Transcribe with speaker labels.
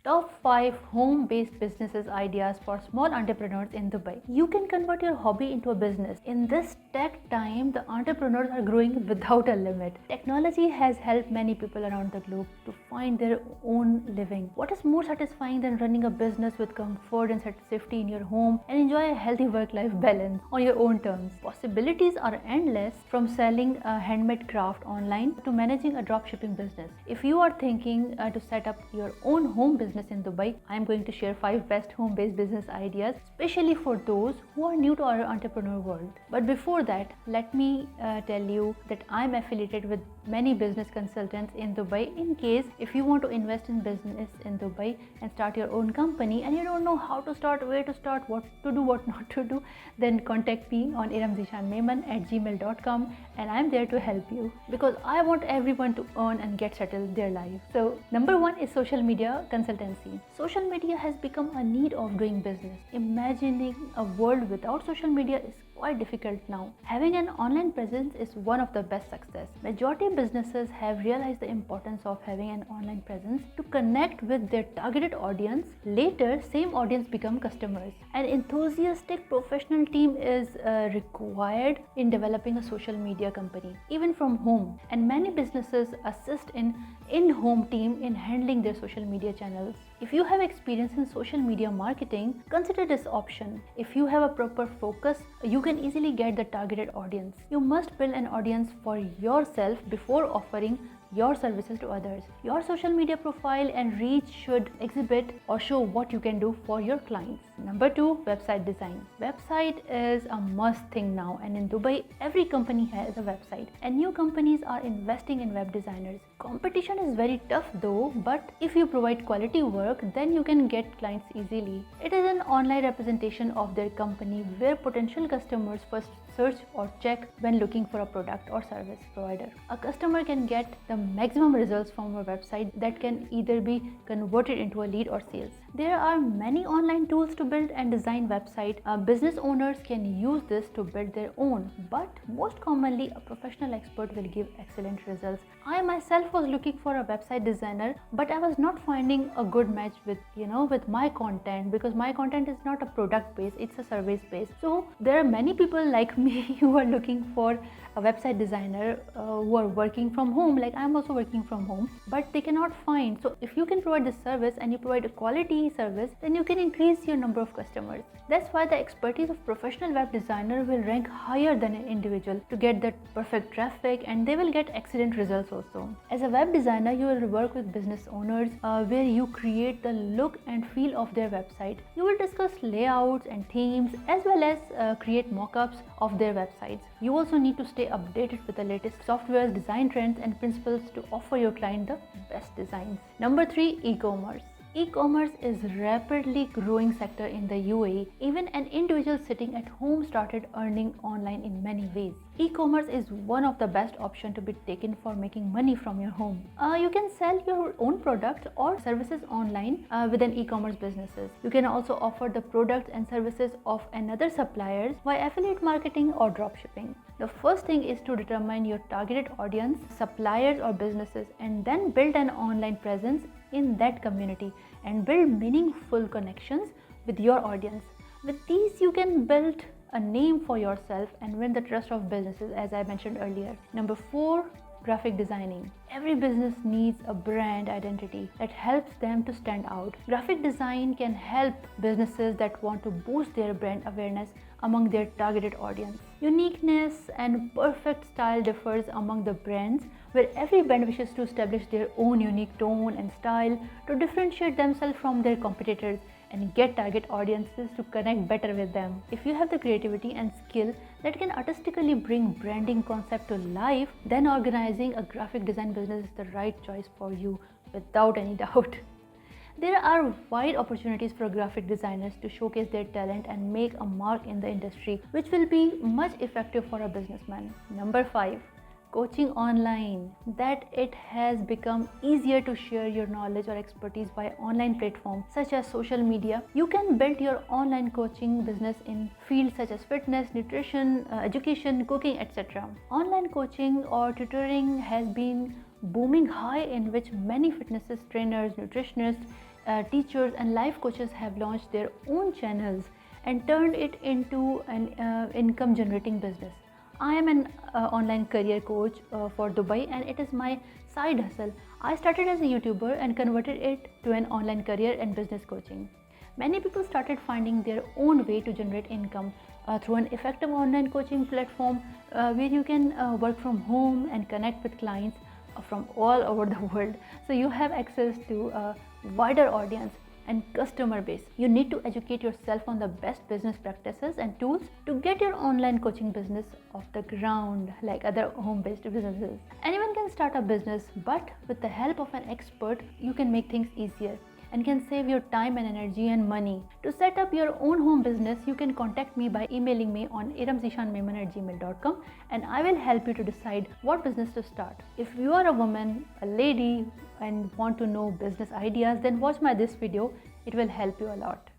Speaker 1: Top 5 home-based businesses ideas for small entrepreneurs in Dubai. You can convert your hobby into a business. In this tech time, the entrepreneurs are growing without a limit. Technology has helped many people around the globe to find their own living. What is more satisfying than running a business with comfort and safety in your home and enjoy a healthy work-life balance on your own terms? Possibilities are endless, from selling a handmade craft online to managing a dropshipping business. If you are thinking to set up your own home business in Dubai, I am going to share 5 best home-based business ideas, especially for those who are new to our entrepreneur world. But before that, let me tell you that I am affiliated with many business consultants in Dubai. In case if you want to invest in business in Dubai and start your own company and you don't know how to start, where to start, what to do, what not to do, then contact me on erumzeeshan@gmail.com and I am there to help you, because I want everyone to earn and get settled their life. So number 1 is social media consultancy. Social media has become a need of doing business. Imagining a world without social media is quite difficult now. Having an online presence is one of the best success. Majority of businesses have realized the importance of having an online presence to connect with their targeted audience. Later, same audience become customers. An enthusiastic professional team is required in developing a social media company, even from home. And many businesses assist in-home team in handling their social media channels. If you have experience in social media marketing, consider this option. If you have a proper focus, you can easily get the targeted audience. You must build an audience for yourself before offering your services to others. Your social media profile and reach should exhibit or show what you can do for your clients. Number 2, website design. Website is a must thing now, and in Dubai, every company has a website and new companies are investing in web designers. Competition is very tough though, but if you provide quality work, then you can get clients easily. It is an online representation of their company where potential customers first search or check when looking for a product or service provider. A customer can get the maximum results from a website that can either be converted into a lead or sales. There are many online tools to build and design website. Business owners can use this to build their own, but most commonly a professional expert will give excellent results. I myself was looking for a website designer, but I was not finding a good match with my content, because my content is not a product based, it's a service based. So there are many people like me who are looking for a website designer who are working from home, like I'm also working from home, but they cannot find. So if you can provide this service and you provide a quality service, then you can increase your number of customers. That's why the expertise of professional web designer will rank higher than an individual to get that perfect traffic, and they will get excellent results also. As a web designer, you will work with business owners where you create the look and feel of their website. You will discuss layouts and themes as well as create mock-ups of their websites. You also need to stay updated with the latest softwares, design trends and principles to offer your client the best designs. Number 3, e-commerce. E-commerce is a rapidly growing sector in the UAE. Even an individual sitting at home started earning online in many ways. E-commerce is one of the best options to be taken for making money from your home. You can sell your own products or services online within e-commerce businesses. You can also offer the products and services of another suppliers via affiliate marketing or dropshipping. The first thing is to determine your targeted audience, suppliers or businesses, and then build an online presence in that community and build meaningful connections with your audience. With these, you can build a name for yourself and win the trust of businesses, as I mentioned earlier. Number 4, graphic designing. Every business needs a brand identity that helps them to stand out. Graphic design can help businesses that want to boost their brand awareness among their targeted audience. Uniqueness and perfect style differs among the brands, where every brand wishes to establish their own unique tone and style to differentiate themselves from their competitors and get target audiences to connect better with them. If you have the creativity and skill that can artistically bring branding concept to life, then organizing a graphic design business is the right choice for you without any doubt. There are wide opportunities for graphic designers to showcase their talent and make a mark in the industry, which will be much effective for a businessman. Number 5, coaching online. That it has become easier to share your knowledge or expertise by online platforms such as social media. You can build your online coaching business in fields such as fitness, nutrition, education, cooking, etc. Online coaching or tutoring has been booming high, in which many fitness trainers, nutritionists teachers and life coaches have launched their own channels and turned it into an income generating business. I am an online career coach for Dubai, and it is my side hustle. I started as a YouTuber and converted it to an online career and business coaching. Many people started finding their own way to generate income through an effective online coaching platform where you can work from home and connect with clients from all over the world. So you have access to a wider audience and customer base. You need to educate yourself on the best business practices and tools to get your online coaching business off the ground like other home-based businesses. Anyone can start a business, but with the help of an expert, you can make things easier and can save your time and energy and money. To set up your own home business, you can contact me by emailing me on erumzeeshan@gmail.com, and I will help you to decide what business to start. If you are a woman, a lady, and want to know business ideas, then watch this video. It will help you a lot.